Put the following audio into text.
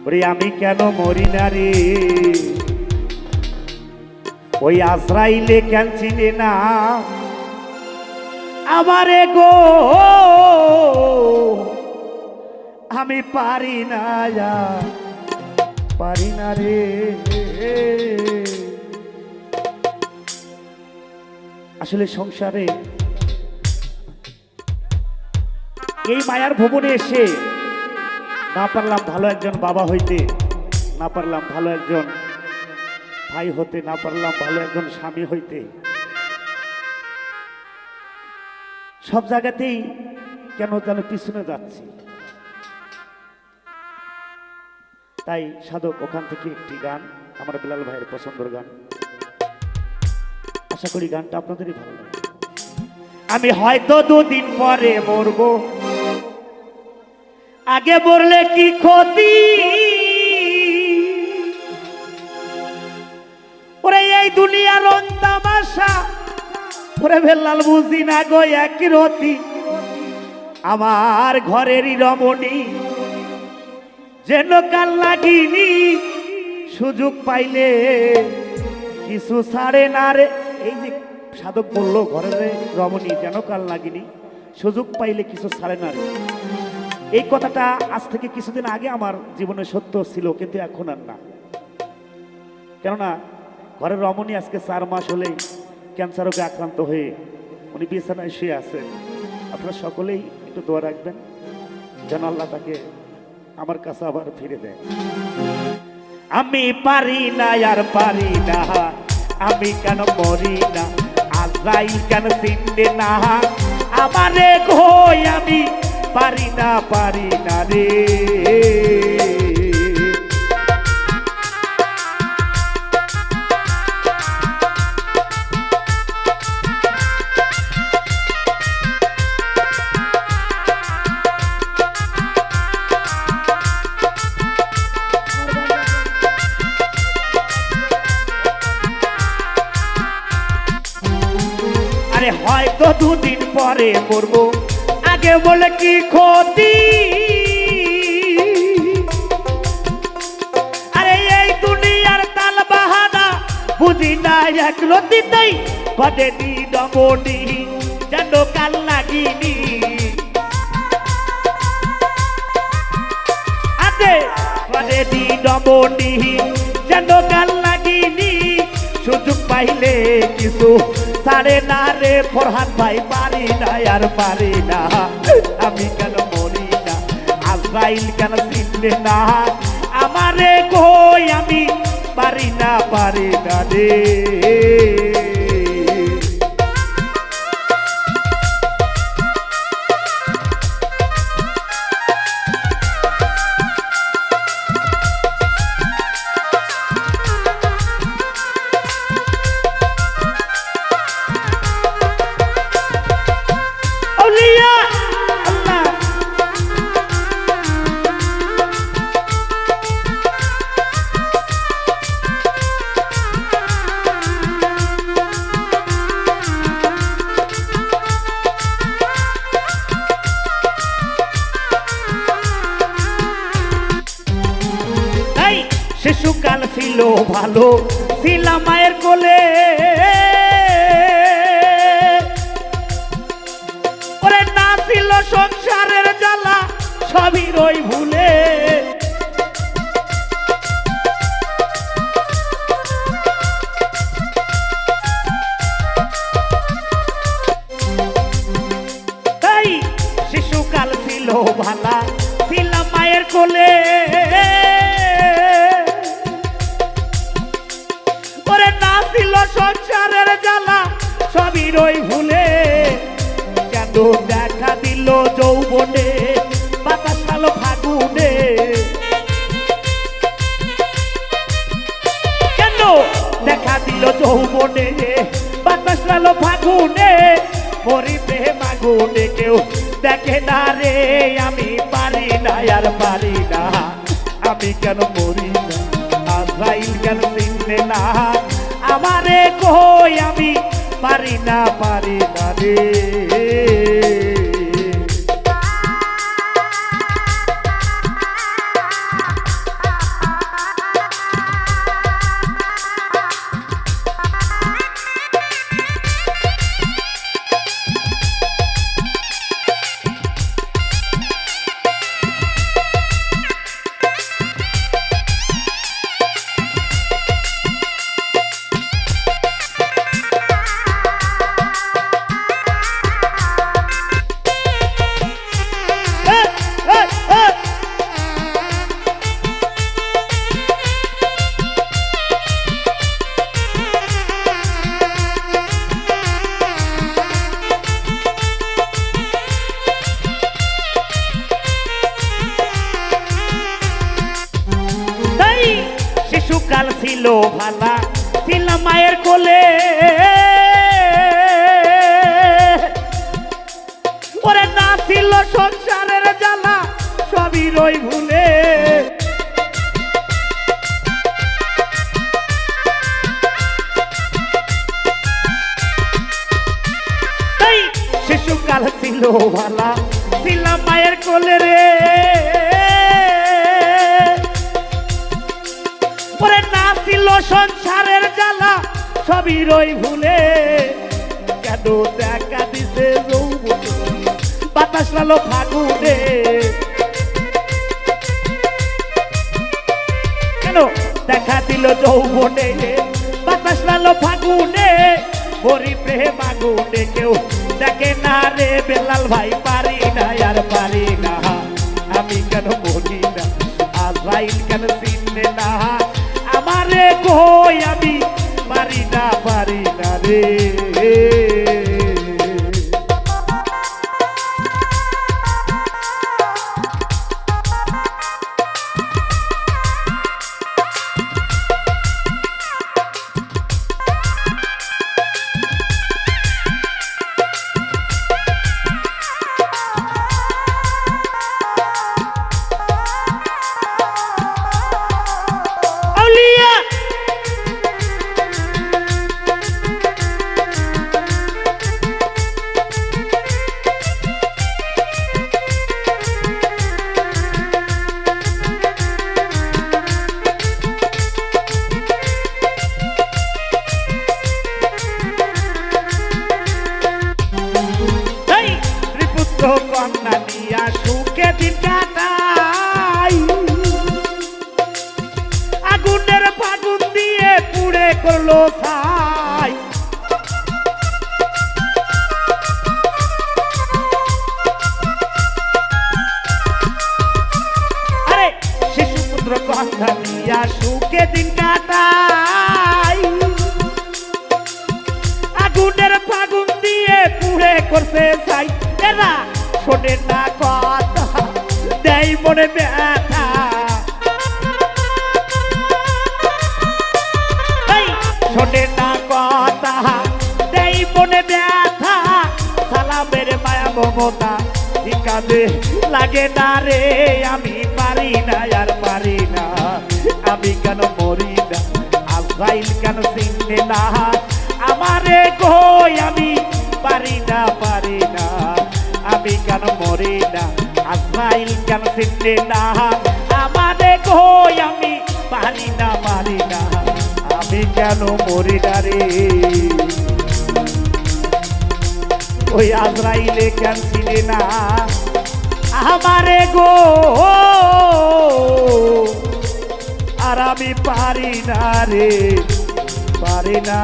ওরে আমি কেন মরি না রে, ওই আজরাইলে কেন চিনে না আমারে গো, আমি পারি না পারি না রে। আসলে সংসারে এই মায়ার ভুবনে এসে না পারলাম ভালো একজন বাবা হইতে, না পারলাম ভালো একজন ভাই হতে, না পারলাম ভালো একজন স্বামী হইতে। সব জায়গাতেই কেন যেন পিছনে যাচ্ছি। তাই সাধক ওখান থেকে একটি গান, আমার বিলাল ভাইয়ের পছন্দের গান, আশা করি গানটা আপনাদেরই ভালো লাগে। আমি হয়তো দুদিন পরে মরবো, আগে মরলে কি ক্ষতি, ওরে এই দুনিয়ার তামাশা, ওরে বেলাল বুঝি না গো এক রতি, আমার ঘরেরই রমণী যেন কাল লাগিনি, সুযোগ পাইলে কিছু ছাড়ে না রে। এই যে সাধক বললো ঘরের রমণী যেন কাল লাগিনি, সুযোগ পাইলে কিছু ছাড়ে না রে, এই কথাটা আজ থেকে কিছুদিন আগে আমার জীবনে সত্য ছিল, কিন্তু এখন আর না। কেননা ঘরের রমণী আজকে 4 মাস হলেই ক্যান্সার রোগে আক্রান্ত হয়ে উনি বিছানায় শুয়ে আছেন। আপনারা সকলেই একটু দোয়া রাখবেন যেন আল্লাহ তাকে আমার কাছে আবার ফিরে দেয়। আমি পারি না আর পারি না, আমি কেন মরি না, আজরাইল কেন চিনবে না আমারে গো, আমি পারি না রে। আরে হয়তো দুদিন পরে মরবো, আগে বলে কি ক্ষতি, আরে এই দুনিয়ার তাল বাহানা বুঝি না এক রতিতেই, কদে দিন মনি যেন কাল লাগিনি, আরে কদে দিন মনি যেন কাল লাগিনি, সুযোগ পাইলে কিছু ছাড়ে না রে ফরহাদ ভাই, পারি না আর পারি না, আমি কেন মরি না, আজরাইল কেন চিনবে না আমারে গো, আমি পারি না রে। শিশুকাল ছিল ভালো, ছিলাম মায়ের কোলে, ওরে না ছিল সংসারের জ্বালা, সবই রই ভুলে, তাই শিশুকাল ছিল ভালা, ছিলাম মায়ের কোলে, সংসারের জ্বালা সবই রই ভুলে, কেন দেখা দিল যৌবনে বাতাস আলো ফাগুনে, কেন দেখা দিল যৌবনে বাতাস আলো ফাগুনে, মরিতে মাগুনে কেউ দেখে না রে, আমি পারি না আর পারি না, আমি কেন মরি না, আজরাইল কেন চিনবে না আমারে কই, আমি পারি না রে। শিশুকাল ছিল ভালা ছিলাম মায়ের কোলে ওরে না ছিল সংসারের জ্বালা সবই রই ভুলে শিশুকাল ছিল ভালা ছিলাম মায়ের কোলে রে পরে না ছিল সংসারের জ্বালা সবই রই ভুলে কেন দেখা দিছে যৌবনে বাতাস লালো ফাগুনে কেন দেখা দিল যৌবনে বাতাস লালো ফাগুনে হরি প্রেম আগুনে কেউ দেখে না রে বেলাল ভাই পারি না আর পারি না আমি কেন বলি না আজরাইল কেন চিনবে না আমারে কই আমি পারি না রে কন্যা নিয়া সুখে দিন কাটাই আগুনের ফাগুন দিয়ে পুড়ে করলো ছাই আরে শিশু পুত্র কন্যা নিয়া সুখে দিন কাটাই আগুনের ফাগুন দিয়ে পুড়ে করছে ছাই এরা শোনে না কথা দেয় মনে ব্যথা শোনে না কথা দেয় মনে ব্যথা সালামের মায়া মমতা কাঁদে লাগে না রে আমি পারি না আর পারি না আমি কেন মরি না আজরাইল কেন চিনবে না আমারে কই আমি পারি না আমি কেন মরি না আজরাইল কেন চিনবে না আমারে কই আমি পারি না আমি কেন মরি না রে ওই আজরাইলে কেন চিনে না আমারে গো আর আমি পারি না রে পারি না